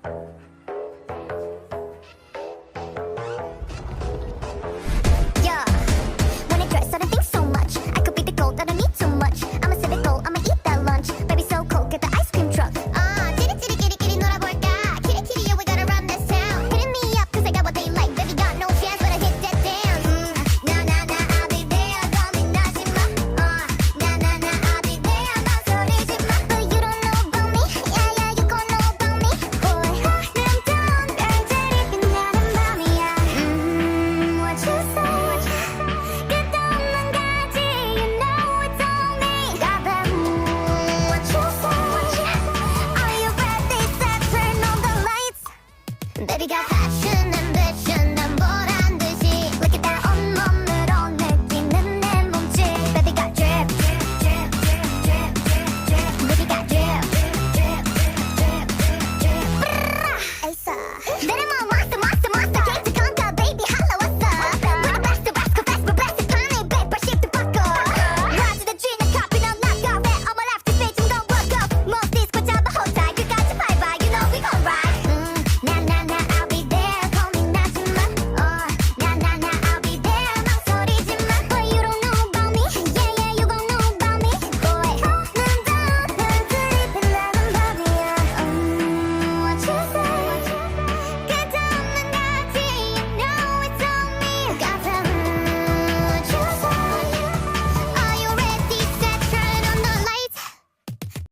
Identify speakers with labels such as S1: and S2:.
S1: Yeah, when I dress, I don't think so much. I could be the gold, I don't need too much. I'm a civic bowl, I'ma eat that lunch. Baby, so cold, get the ice cream truck. 끼리끼리 놀아볼까? kitty, yeah, we gotta run this town. Hitting me up, cause I got what they like. Baby, got no chance, but I hit that dance. I'll be there, 고민하지 마. I'll be there, 망설이지 마. But you don't know about me, yeah, you gon' know about me. Boy, 아름다운 별들이 빛나는 밤이야. What you say? 끝도 없는 가지, you know it's on me. Got that what you say? Are you ready? Set, turn on the lights. Baby, got